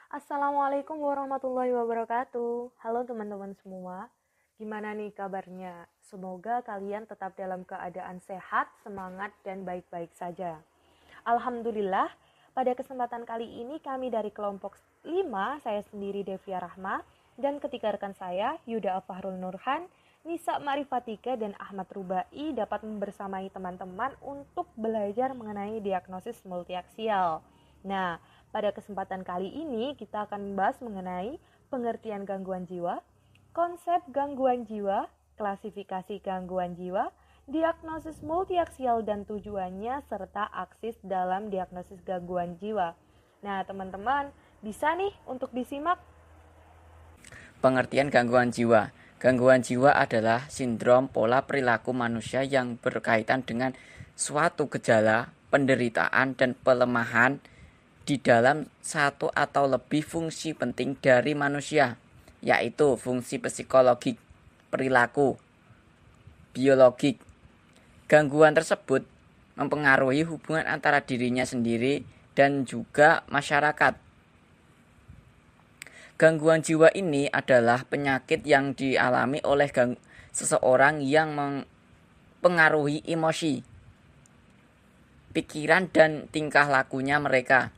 Assalamualaikum warahmatullahi wabarakatuh. Halo teman-teman semua. Gimana nih kabarnya? Semoga kalian tetap dalam keadaan sehat, semangat, dan baik-baik saja. Alhamdulillah, pada kesempatan kali ini kami dari kelompok 5, saya sendiri Devia Rahma, dan ketiga rekan saya, Yuda Afahrul Nurhan, Nisa Marifatika, dan Ahmad Rubai dapat membersamai teman-teman untuk belajar mengenai diagnosis multiaksial. Nah, pada kesempatan kali ini kita akan membahas mengenai pengertian gangguan jiwa, konsep gangguan jiwa, klasifikasi gangguan jiwa, diagnosis multiaksial dan tujuannya, serta aksis dalam diagnosis gangguan jiwa. Nah, teman-teman, bisa nih untuk disimak. Pengertian gangguan jiwa. Gangguan jiwa adalah sindrom pola perilaku manusia yang berkaitan dengan suatu gejala, penderitaan, dan pelemahan di dalam satu atau lebih fungsi penting dari manusia, yaitu fungsi psikologik, perilaku, biologik. Gangguan tersebut mempengaruhi hubungan antara dirinya sendiri dan juga masyarakat. Gangguan jiwa ini adalah penyakit yang dialami oleh seseorang yang mempengaruhi emosi, pikiran, dan tingkah lakunya mereka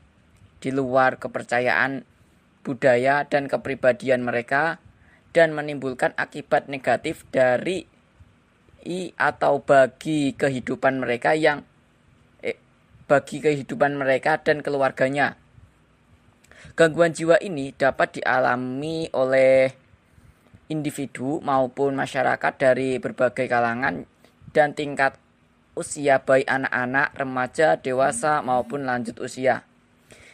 di luar kepercayaan budaya dan kepribadian mereka, dan menimbulkan akibat negatif dari atau bagi kehidupan mereka dan keluarganya. Gangguan jiwa ini dapat dialami oleh individu maupun masyarakat dari berbagai kalangan dan tingkat usia, baik anak-anak, remaja, dewasa, maupun lanjut usia.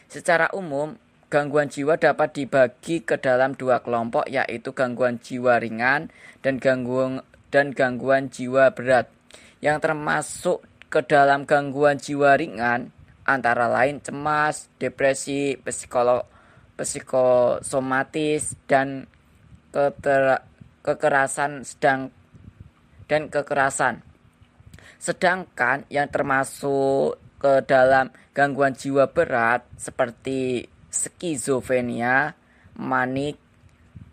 Secara umum, gangguan jiwa dapat dibagi ke dalam dua kelompok, yaitu gangguan jiwa ringan dan gangguan jiwa berat. Yang termasuk ke dalam gangguan jiwa ringan antara lain cemas, depresi, psikosomatis, dan kekerasan Sedangkan yang termasuk ke dalam gangguan jiwa berat seperti skizofrenia, manik,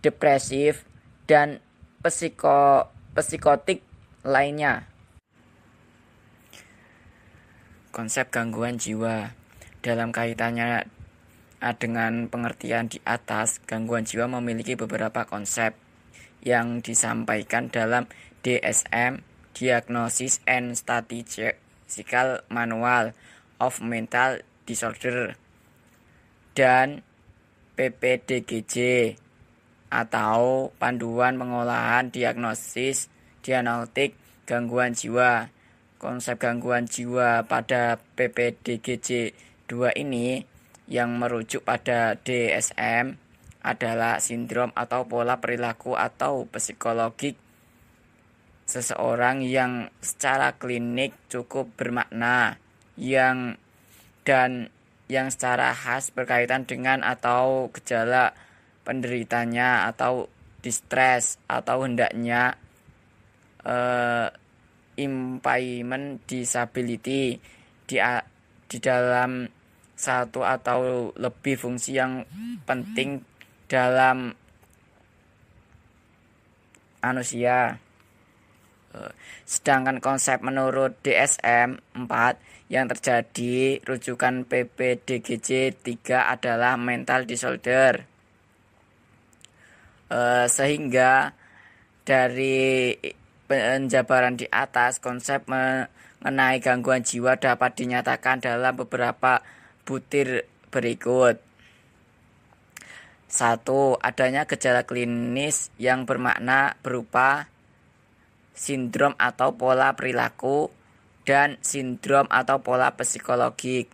depresif, dan psikotik lainnya. Konsep gangguan jiwa. Dalam kaitannya dengan pengertian di atas, gangguan jiwa memiliki beberapa konsep yang disampaikan dalam DSM, Diagnosis and Statistical Manual of Mental Disorder, dan PPDGJ atau Panduan Pengolahan Diagnostik Gangguan Jiwa. Konsep gangguan jiwa pada PPDGJ 2 ini yang merujuk pada DSM adalah sindrom atau pola perilaku atau psikologik seseorang yang secara klinik cukup bermakna yang secara khas berkaitan dengan atau gejala penderitanya atau distress atau hendaknya impairment disability di dalam satu atau lebih fungsi yang penting dalam manusia. Sedangkan konsep menurut DSM 4 yang terjadi rujukan PPDGJ 3 adalah mental disorder. Sehingga dari penjabaran di atas, konsep mengenai gangguan jiwa dapat dinyatakan dalam beberapa butir berikut. 1. Adanya gejala klinis yang bermakna berupa sindrom atau pola perilaku dan sindrom atau pola psikologik.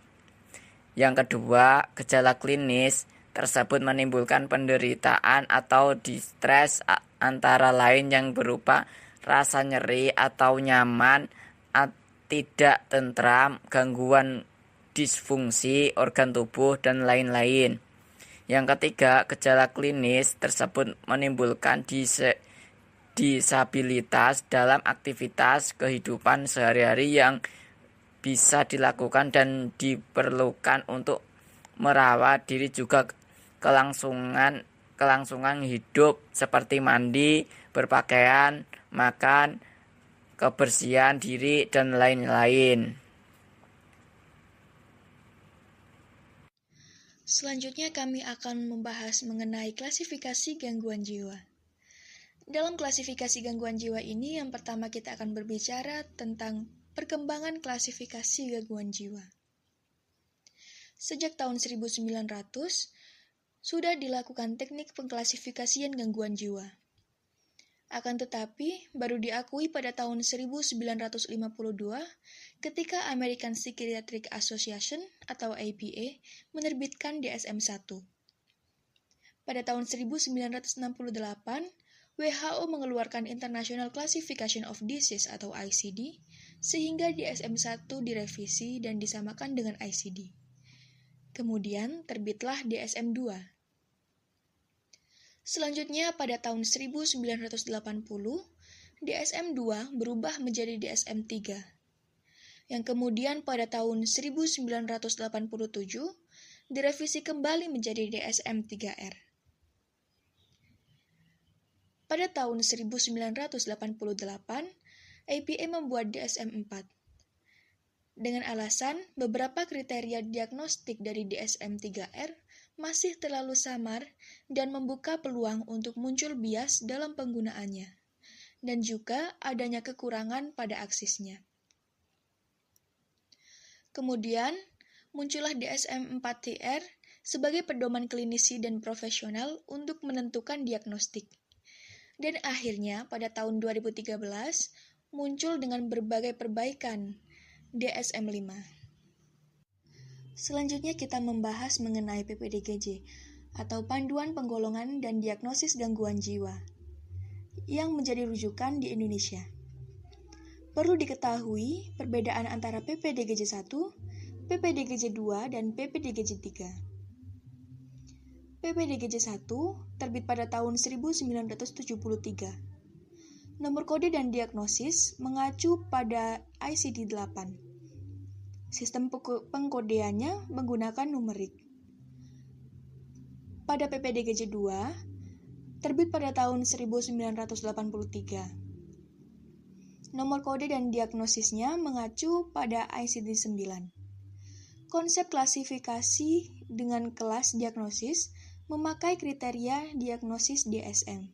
Yang kedua, gejala klinis tersebut menimbulkan penderitaan atau distres antara lain yang berupa rasa nyeri atau nyaman, tidak tentram, gangguan disfungsi organ tubuh, dan lain-lain. Yang ketiga, gejala klinis tersebut menimbulkan disabilitas dalam aktivitas kehidupan sehari-hari yang bisa dilakukan dan diperlukan untuk merawat diri juga kelangsungan hidup seperti mandi, berpakaian, makan, kebersihan diri, dan lain-lain. Selanjutnya kami akan membahas mengenai klasifikasi gangguan jiwa. Dalam klasifikasi gangguan jiwa ini, yang pertama kita akan berbicara tentang perkembangan klasifikasi gangguan jiwa. Sejak tahun 1900, sudah dilakukan teknik pengklasifikasian gangguan jiwa. Akan tetapi, baru diakui pada tahun 1952 ketika American Psychiatric Association atau APA menerbitkan DSM-1. Pada tahun 1968, WHO mengeluarkan International Classification of Disease atau ICD, sehingga DSM-1 direvisi dan disamakan dengan ICD. Kemudian terbitlah DSM-2. Selanjutnya pada tahun 1980, DSM-2 berubah menjadi DSM-3, yang kemudian pada tahun 1987 direvisi kembali menjadi DSM-3R. Pada tahun 1988, APA membuat DSM-4. Dengan alasan beberapa kriteria diagnostik dari DSM-3R masih terlalu samar dan membuka peluang untuk muncul bias dalam penggunaannya, dan juga adanya kekurangan pada aksesnya. Kemudian, muncullah DSM-4TR sebagai pedoman klinisi dan profesional untuk menentukan diagnostik. Dan akhirnya pada tahun 2013 muncul dengan berbagai perbaikan DSM-5. Selanjutnya kita membahas mengenai PPDGJ atau Panduan Penggolongan dan Diagnosis Gangguan Jiwa yang menjadi rujukan di Indonesia. Perlu diketahui perbedaan antara PPDGJ 1, PPDGJ 2, dan PPDGJ 3. PPDGJ 1 terbit pada tahun 1973. Nomor kode dan diagnosis mengacu pada ICD-8. Sistem pengkodeannya menggunakan numerik. Pada PPDGJ 2, terbit pada tahun 1983. Nomor kode dan diagnosisnya mengacu pada ICD-9. Konsep klasifikasi dengan kelas diagnosis memakai kriteria diagnosis DSM.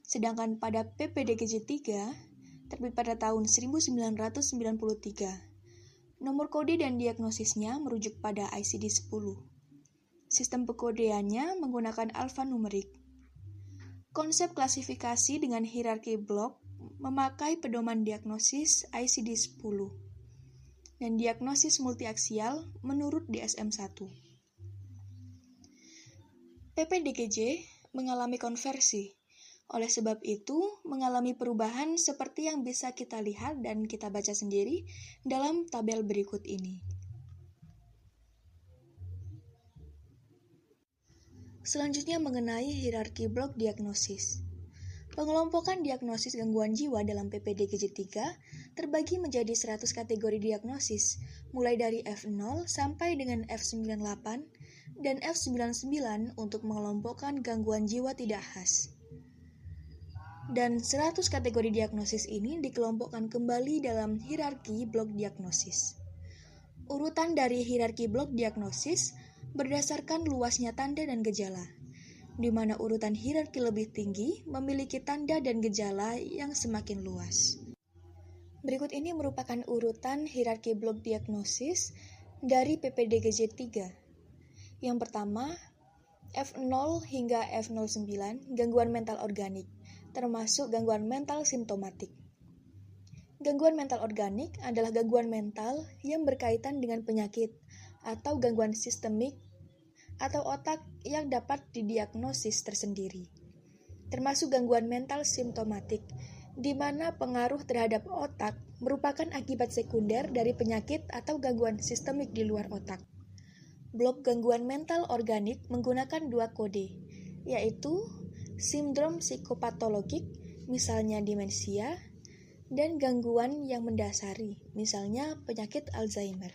Sedangkan pada PPDGJ 3, terbit pada tahun 1993. Nomor kode dan diagnosisnya merujuk pada ICD-10. Sistem pengkodeannya menggunakan alfanumerik. Konsep klasifikasi dengan hierarki blok memakai pedoman diagnosis ICD-10 dan diagnosis multiaksial menurut DSM-1. PPDGJ mengalami konversi. Oleh sebab itu, mengalami perubahan seperti yang bisa kita lihat dan kita baca sendiri dalam tabel berikut ini. Selanjutnya mengenai hierarki blok diagnosis. Pengelompokan diagnosis gangguan jiwa dalam PPDGJ 3 terbagi menjadi 100 kategori diagnosis, mulai dari F0 sampai dengan F98 dan F99 untuk mengelompokkan gangguan jiwa tidak khas. Dan 100 kategori diagnosis ini dikelompokkan kembali dalam hierarki blok diagnosis. Urutan dari hierarki blok diagnosis berdasarkan luasnya tanda dan gejala, di mana urutan hierarki lebih tinggi memiliki tanda dan gejala yang semakin luas. Berikut ini merupakan urutan hierarki blok diagnosis dari PPDGJ 3. Yang pertama, F0 hingga F09, gangguan mental organik, termasuk gangguan mental simptomatik. Gangguan mental organik adalah gangguan mental yang berkaitan dengan penyakit atau gangguan sistemik atau otak yang dapat didiagnosis tersendiri. Termasuk gangguan mental simptomatik, di mana pengaruh terhadap otak merupakan akibat sekunder dari penyakit atau gangguan sistemik di luar otak. Blok gangguan mental organik menggunakan 2 kode, yaitu sindrom psikopatologik, misalnya demensia, dan gangguan yang mendasari, misalnya penyakit Alzheimer.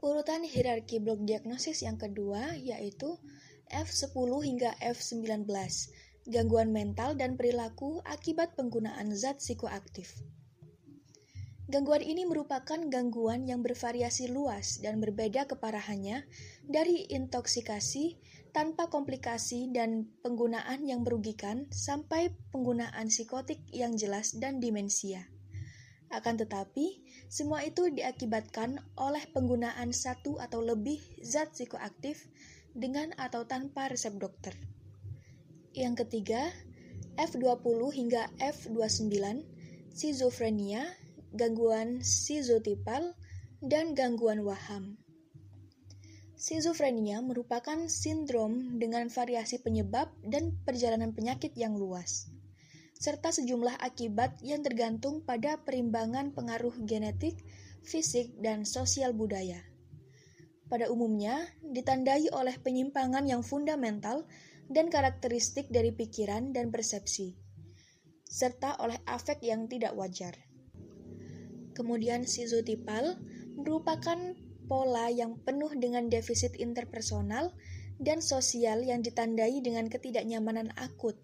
Urutan hierarki blok diagnosis yang kedua yaitu F10 hingga F19, gangguan mental dan perilaku akibat penggunaan zat psikoaktif. Gangguan ini merupakan gangguan yang bervariasi luas dan berbeda keparahannya dari intoksikasi tanpa komplikasi dan penggunaan yang merugikan sampai penggunaan psikotik yang jelas dan demensia. Akan tetapi, semua itu diakibatkan oleh penggunaan satu atau lebih zat psikoaktif dengan atau tanpa resep dokter. Yang ketiga, F20 hingga F29, skizofrenia, gangguan skizotipal, dan gangguan waham. Skizofrenia merupakan sindrom dengan variasi penyebab dan perjalanan penyakit yang luas, serta sejumlah akibat yang tergantung pada perimbangan pengaruh genetik, fisik, dan sosial budaya. Pada umumnya, ditandai oleh penyimpangan yang fundamental dan karakteristik dari pikiran dan persepsi, serta oleh afek yang tidak wajar. Kemudian skizotipal merupakan pola yang penuh dengan defisit interpersonal dan sosial yang ditandai dengan ketidaknyamanan akut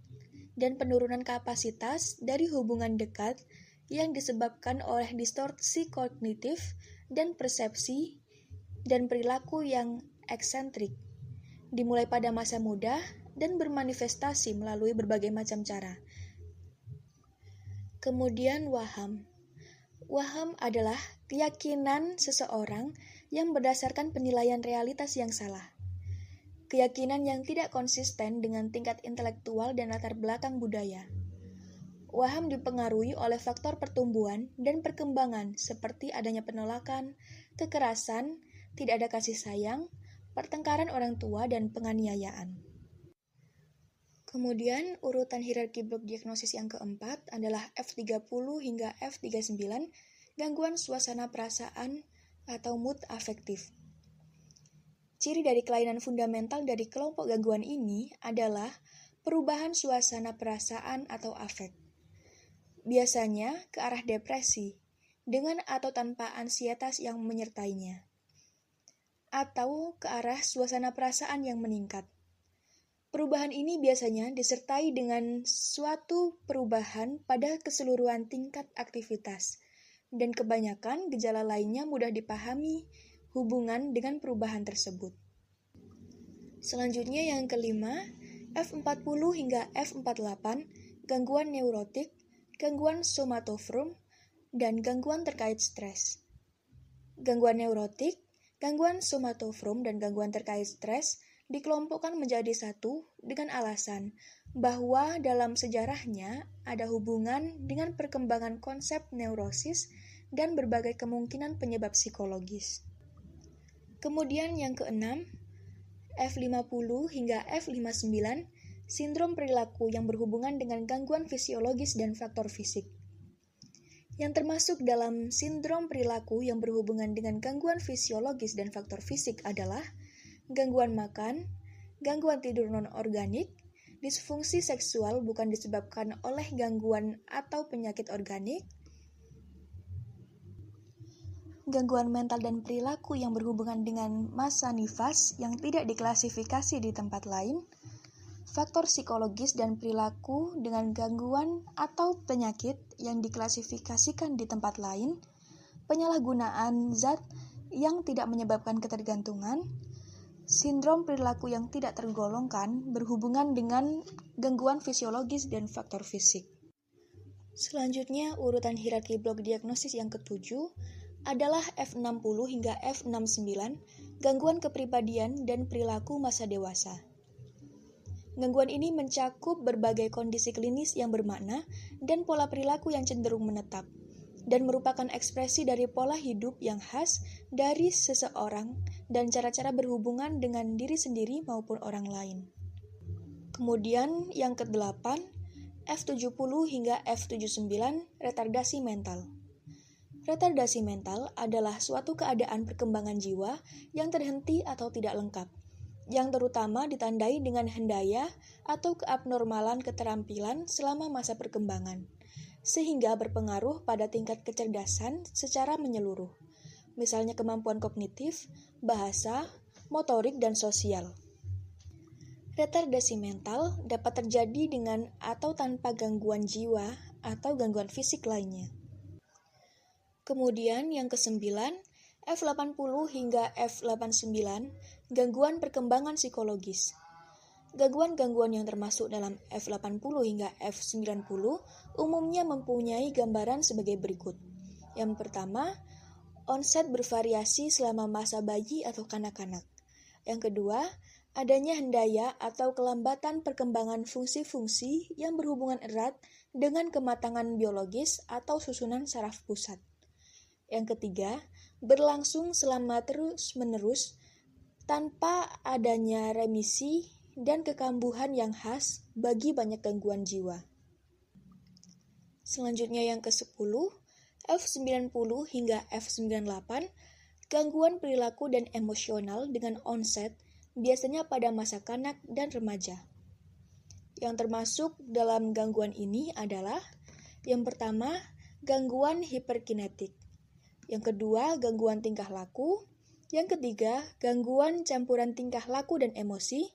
dan penurunan kapasitas dari hubungan dekat yang disebabkan oleh distorsi kognitif dan persepsi dan perilaku yang eksentrik, dimulai pada masa muda dan bermanifestasi melalui berbagai macam cara. Kemudian waham. Waham adalah keyakinan seseorang yang berdasarkan penilaian realitas yang salah. Keyakinan yang tidak konsisten dengan tingkat intelektual dan latar belakang budaya. Waham dipengaruhi oleh faktor pertumbuhan dan perkembangan seperti adanya penolakan, kekerasan, tidak ada kasih sayang, pertengkaran orang tua, dan penganiayaan. Kemudian, urutan hierarki blok diagnosis yang keempat adalah F30 hingga F39, gangguan suasana perasaan atau mood afektif. Ciri dari kelainan fundamental dari kelompok gangguan ini adalah perubahan suasana perasaan atau afek. Biasanya ke arah depresi, dengan atau tanpa ansietas yang menyertainya, atau ke arah suasana perasaan yang meningkat. Perubahan ini biasanya disertai dengan suatu perubahan pada keseluruhan tingkat aktivitas, dan kebanyakan gejala lainnya mudah dipahami hubungan dengan perubahan tersebut. Selanjutnya yang kelima, F40 hingga F48, gangguan neurotik, gangguan somatoform, dan gangguan terkait stres. Gangguan neurotik, gangguan somatoform, dan gangguan terkait stres dikelompokkan menjadi satu dengan alasan bahwa dalam sejarahnya ada hubungan dengan perkembangan konsep neurosis dan berbagai kemungkinan penyebab psikologis. Kemudian yang keenam, F50 hingga F59, sindrom perilaku yang berhubungan dengan gangguan fisiologis dan faktor fisik. Yang termasuk dalam sindrom perilaku yang berhubungan dengan gangguan fisiologis dan faktor fisik adalah gangguan makan, gangguan tidur non-organik, disfungsi seksual bukan disebabkan oleh gangguan atau penyakit organik, gangguan mental dan perilaku yang berhubungan dengan masa nifas yang tidak diklasifikasi di tempat lain, faktor psikologis dan perilaku dengan gangguan atau penyakit yang diklasifikasikan di tempat lain, penyalahgunaan zat yang tidak menyebabkan ketergantungan, sindrom perilaku yang tidak tergolongkan berhubungan dengan gangguan fisiologis dan faktor fisik. Selanjutnya, urutan hierarki blok diagnosis yang ketujuh adalah F60 hingga F69, gangguan kepribadian dan perilaku masa dewasa. Gangguan ini mencakup berbagai kondisi klinis yang bermakna dan pola perilaku yang cenderung menetap, dan merupakan ekspresi dari pola hidup yang khas dari seseorang dan cara-cara berhubungan dengan diri sendiri maupun orang lain. Kemudian yang ke-8, F70 hingga F79, retardasi mental. Retardasi mental adalah suatu keadaan perkembangan jiwa yang terhenti atau tidak lengkap, yang terutama ditandai dengan hendaya atau keabnormalan keterampilan selama masa perkembangan, sehingga berpengaruh pada tingkat kecerdasan secara menyeluruh. misalnya kemampuan kognitif, bahasa, motorik, dan sosial. Retardasi mental dapat terjadi dengan atau tanpa gangguan jiwa atau gangguan fisik lainnya. Kemudian yang kesembilan, F80 hingga F89, gangguan perkembangan psikologis. Gangguan-gangguan yang termasuk dalam F80 hingga F90 umumnya mempunyai gambaran sebagai berikut. Yang pertama, onset bervariasi selama masa bayi atau kanak-kanak. Yang kedua, adanya hendaya atau kelambatan perkembangan fungsi-fungsi yang berhubungan erat dengan kematangan biologis atau susunan saraf pusat. Yang ketiga, berlangsung selama terus-menerus tanpa adanya remisi dan kekambuhan yang khas bagi banyak gangguan jiwa. Selanjutnya yang ke-10, F90 hingga F98, gangguan perilaku dan emosional dengan onset biasanya pada masa kanak dan remaja. Yang termasuk dalam gangguan ini adalah yang pertama, gangguan hiperkinetik. Yang kedua, gangguan tingkah laku. Yang ketiga, gangguan campuran tingkah laku dan emosi.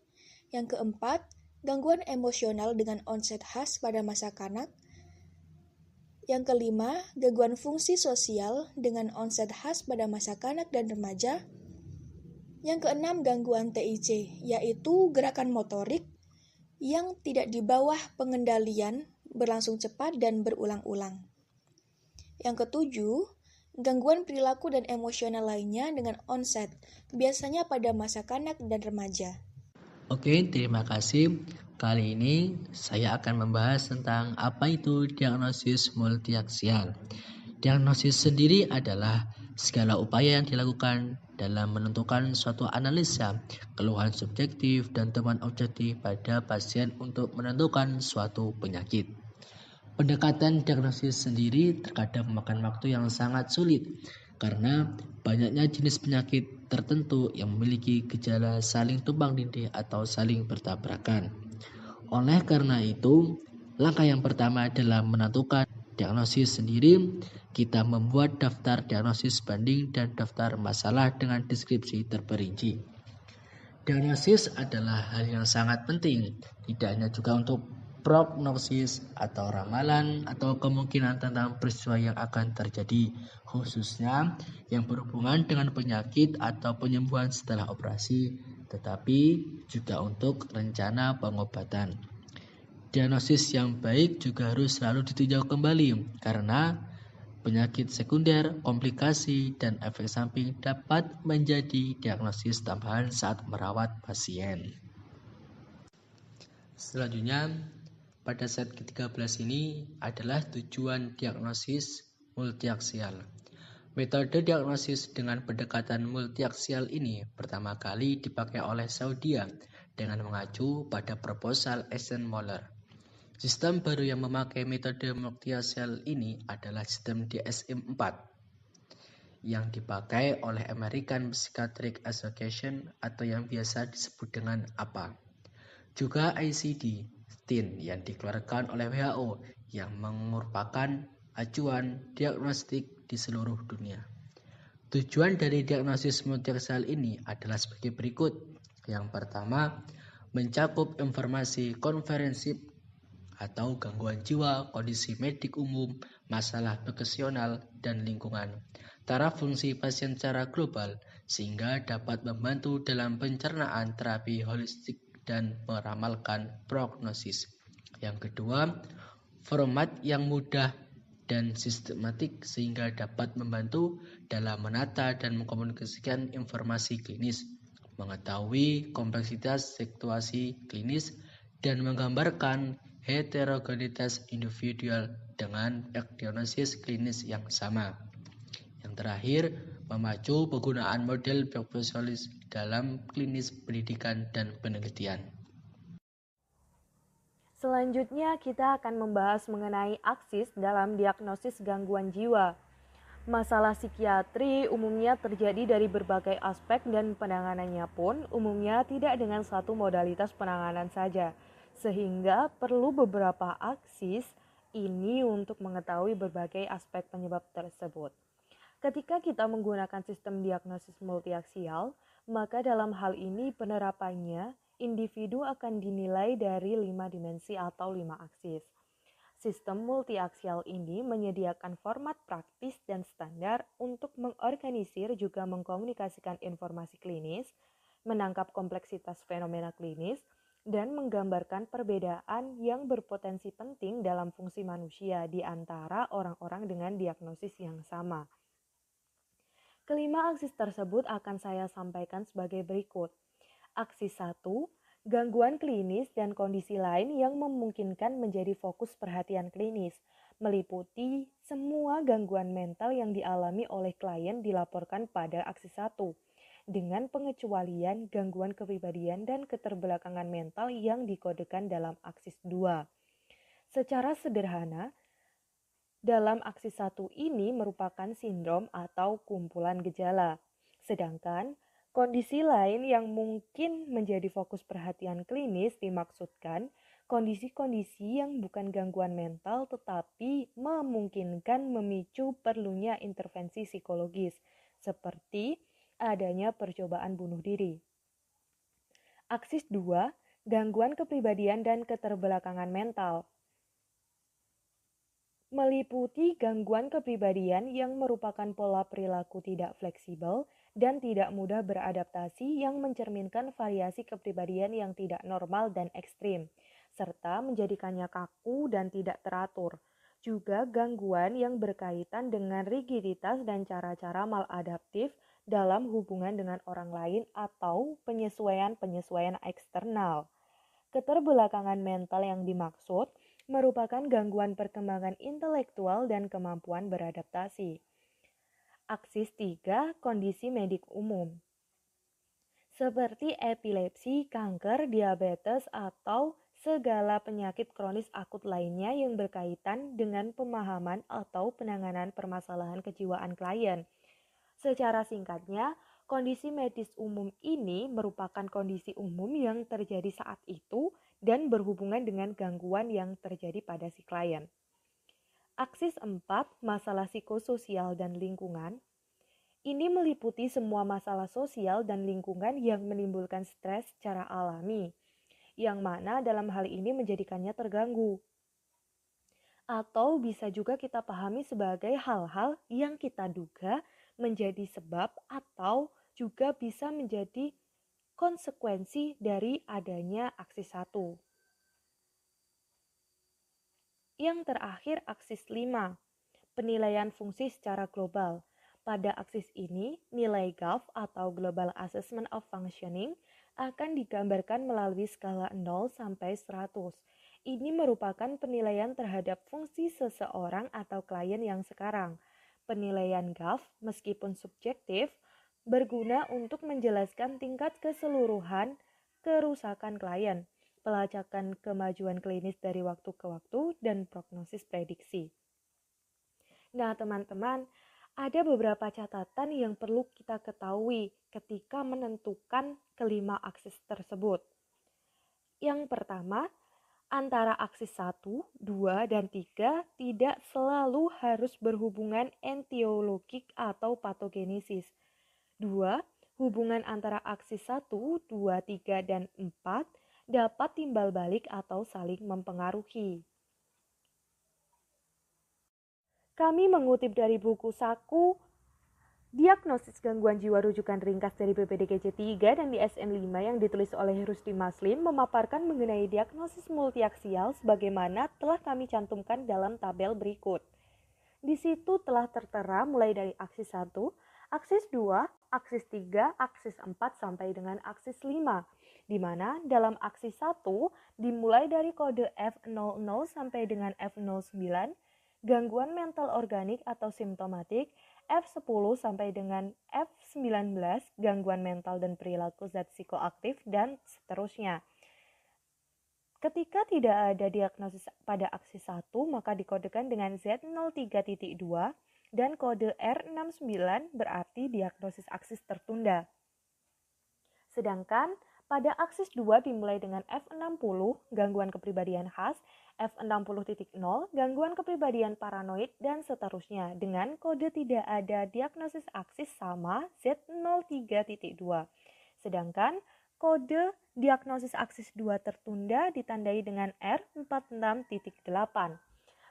Yang keempat, gangguan emosional dengan onset khas pada masa kanak. Yang kelima, gangguan fungsi sosial dengan onset khas pada masa kanak dan remaja. Yang keenam, gangguan TIC, yaitu gerakan motorik yang tidak di bawah pengendalian, berlangsung cepat dan berulang-ulang. Yang ketujuh, gangguan perilaku dan emosional lainnya dengan onset, biasanya pada masa kanak dan remaja. Oke, terima kasih. Kali ini saya akan membahas tentang apa itu diagnosis multiaksial. Diagnosis sendiri adalah segala upaya yang dilakukan dalam menentukan suatu analisa, keluhan subjektif dan temuan objektif pada pasien untuk menentukan suatu penyakit. Pendekatan diagnosis sendiri terkadang memakan waktu yang sangat sulit karena banyaknya jenis penyakit tertentu yang memiliki gejala saling tumpang tindih atau saling bertabrakan. Oleh karena itu, langkah yang pertama adalah menentukan diagnosis sendiri. Kita membuat daftar diagnosis banding dan daftar masalah dengan deskripsi terperinci. Diagnosis adalah hal yang sangat penting, tidak hanya juga untuk prognosis atau ramalan atau kemungkinan tentang peristiwa yang akan terjadi, khususnya yang berhubungan dengan penyakit atau penyembuhan setelah operasi, tetapi juga untuk rencana pengobatan. Diagnosis yang baik juga harus selalu ditinjau kembali karena penyakit sekunder, komplikasi, dan efek samping dapat menjadi diagnosis tambahan saat merawat pasien. Selanjutnya, pada slide ke-13 ini adalah tujuan diagnosis multiaksial. Metode diagnosis dengan pendekatan multiaksial ini pertama kali dipakai oleh Saudia dengan mengacu pada proposal Eisenhower. Sistem baru yang memakai metode multiaksial ini adalah sistem DSM-4 yang dipakai oleh American Psychiatric Association atau yang biasa disebut dengan APA. Juga ICD-10 yang dikeluarkan oleh WHO yang merupakan acuan diagnostik di seluruh dunia. Tujuan dari diagnosis multiaksial ini adalah sebagai berikut. Yang pertama, mencakup informasi komprehensif atau gangguan jiwa, kondisi medik umum, masalah vokasional, dan lingkungan, taraf fungsi pasien secara global, sehingga dapat membantu dalam pencernaan terapi holistik dan meramalkan prognosis. Yang kedua, format yang mudah dan sistematik sehingga dapat membantu dalam menata dan mengkomunikasikan informasi klinis, mengetahui kompleksitas situasi klinis, dan menggambarkan heterogenitas individual dengan diagnosis klinis yang sama. Yang terakhir, memacu penggunaan model profesionalis dalam klinis pendidikan dan penelitian. Selanjutnya kita akan membahas mengenai aksis dalam diagnosis gangguan jiwa. Masalah psikiatri umumnya terjadi dari berbagai aspek dan penanganannya pun umumnya tidak dengan satu modalitas penanganan saja. Sehingga perlu beberapa aksis ini untuk mengetahui berbagai aspek penyebab tersebut. Ketika kita menggunakan sistem diagnosis multiaksial, maka dalam hal ini penerapannya individu akan dinilai dari 5 dimensi atau 5 aksis. Sistem multiaksial ini menyediakan format praktis dan standar untuk mengorganisir juga mengkomunikasikan informasi klinis, menangkap kompleksitas fenomena klinis, dan menggambarkan perbedaan yang berpotensi penting dalam fungsi manusia di antara orang-orang dengan diagnosis yang sama. Kelima aksis tersebut akan saya sampaikan sebagai berikut. Aksis 1, gangguan klinis dan kondisi lain yang memungkinkan menjadi fokus perhatian klinis, meliputi semua gangguan mental yang dialami oleh klien dilaporkan pada aksis 1, dengan pengecualian gangguan kepribadian dan keterbelakangan mental yang dikodekan dalam aksis 2. Secara sederhana, dalam aksis 1 ini merupakan sindrom atau kumpulan gejala, sedangkan kondisi lain yang mungkin menjadi fokus perhatian klinis dimaksudkan kondisi-kondisi yang bukan gangguan mental tetapi memungkinkan memicu perlunya intervensi psikologis, seperti adanya percobaan bunuh diri. Aksis 2, gangguan kepribadian dan keterbelakangan mental, meliputi gangguan kepribadian yang merupakan pola perilaku tidak fleksibel dan tidak mudah beradaptasi yang mencerminkan variasi kepribadian yang tidak normal dan ekstrim, serta menjadikannya kaku dan tidak teratur. Juga gangguan yang berkaitan dengan rigiditas dan cara-cara maladaptif dalam hubungan dengan orang lain atau penyesuaian-penyesuaian eksternal. Keterbelakangan mental yang dimaksud merupakan gangguan perkembangan intelektual dan kemampuan beradaptasi. Aksis 3, kondisi medik umum, seperti epilepsi, kanker, diabetes, atau segala penyakit kronis akut lainnya yang berkaitan dengan pemahaman atau penanganan permasalahan kejiwaan klien. Secara singkatnya, kondisi medis umum ini merupakan kondisi umum yang terjadi saat itu dan berhubungan dengan gangguan yang terjadi pada si klien. Aksis 4, masalah psikososial dan lingkungan. Ini meliputi semua masalah sosial dan lingkungan yang menimbulkan stres secara alami, yang mana dalam hal ini menjadikannya terganggu. Atau bisa juga kita pahami sebagai hal-hal yang kita duga menjadi sebab atau juga bisa menjadi konsekuensi dari adanya aksis 1. Yang terakhir aksis 5, penilaian fungsi secara global. Pada aksis ini, nilai GAF atau Global Assessment of Functioning akan digambarkan melalui skala 0 sampai 100. Ini merupakan penilaian terhadap fungsi seseorang atau klien yang sekarang. Penilaian GAF, meskipun subjektif, berguna untuk menjelaskan tingkat keseluruhan kerusakan klien, pelacakan kemajuan klinis dari waktu ke waktu, dan prognosis prediksi. Nah, teman-teman, ada beberapa catatan yang perlu kita ketahui ketika menentukan kelima aksis tersebut. Yang pertama, antara aksis 1, 2, dan 3 tidak selalu harus berhubungan etiologik atau patogenesis. 2. Hubungan antara aksis 1, 2, 3, dan 4 dapat timbal balik atau saling mempengaruhi. Kami mengutip dari buku Saku Diagnosis Gangguan Jiwa Rujukan Ringkas dari PPDGJ 3 dan di SN 5 yang ditulis oleh Rusdi Maslim memaparkan mengenai diagnosis multiaksial sebagaimana telah kami cantumkan dalam tabel berikut. Di situ telah tertera mulai dari aksis 1, aksis 2, aksis 3, aksis 4 sampai dengan aksis 5, di mana dalam aksis 1 dimulai dari kode F00 sampai dengan F09, gangguan mental organik atau simptomatik, F10 sampai dengan F19, gangguan mental dan perilaku zat psikoaktif, dan seterusnya. Ketika tidak ada diagnosis pada aksis 1, maka dikodekan dengan Z03.2 dan kode R69 berarti diagnosis aksis tertunda. Sedangkan pada aksis 2 dimulai dengan F60, gangguan kepribadian khas, F60.0 gangguan kepribadian paranoid dan seterusnya dengan kode tidak ada diagnosis aksis sama Z03.2. Sedangkan kode diagnosis aksis 2 tertunda ditandai dengan R46.8.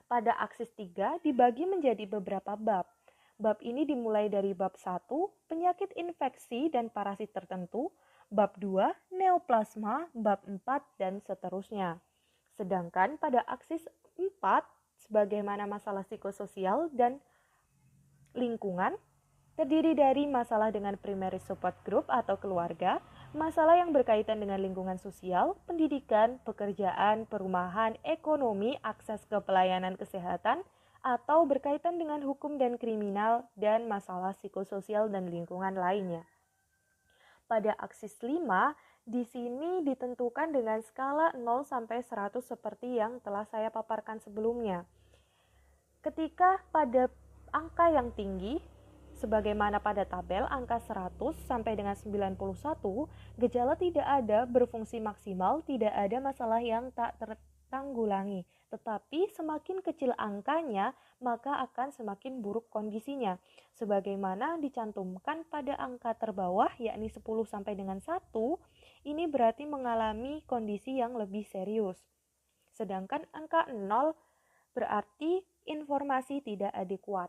Pada aksis 3 dibagi menjadi beberapa bab. Bab ini dimulai dari bab 1, penyakit infeksi dan parasit tertentu, bab 2, neoplasma, bab 4, dan seterusnya. Sedangkan pada aksis 4, sebagaimana masalah psikososial dan lingkungan, terdiri dari masalah dengan primary support group atau keluarga, masalah yang berkaitan dengan lingkungan sosial, pendidikan, pekerjaan, perumahan, ekonomi, akses ke pelayanan kesehatan, atau berkaitan dengan hukum dan kriminal, dan masalah psikososial dan lingkungan lainnya. Pada aksis 5, di sini ditentukan dengan skala 0 sampai 100 seperti yang telah saya paparkan sebelumnya. Ketika pada angka yang tinggi, sebagaimana pada tabel angka 100 sampai dengan 91, gejala tidak ada, berfungsi maksimal, tidak ada masalah yang tak tertanggulangi. Tetapi semakin kecil angkanya, maka akan semakin buruk kondisinya. Sebagaimana dicantumkan pada angka terbawah, yakni 10 sampai dengan 1, ini berarti mengalami kondisi yang lebih serius. Sedangkan angka 0 berarti informasi tidak adekuat.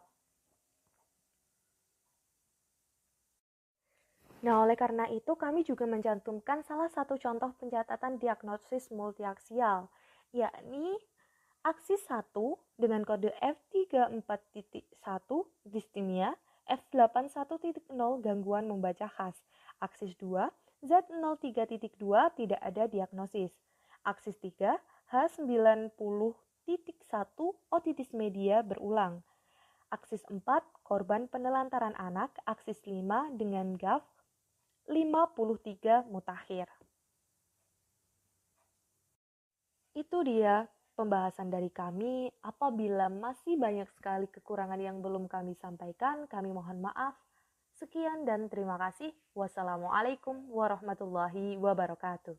Nah, oleh karena itu kami juga mencantumkan salah satu contoh pencatatan diagnosis multiaksial, yakni aksis 1 dengan kode F34.1 distimia, F81.0 gangguan membaca khas, aksis 2 Z03.2 tidak ada diagnosis, aksis 3 H90.1 otitis media berulang, aksis 4 korban penelantaran anak, aksis 5 dengan GAF 53 mutakhir. Itu dia pembahasan dari kami. Apabila masih banyak sekali kekurangan yang belum kami sampaikan, kami mohon maaf. Sekian dan terima kasih. Wassalamualaikum warahmatullahi wabarakatuh.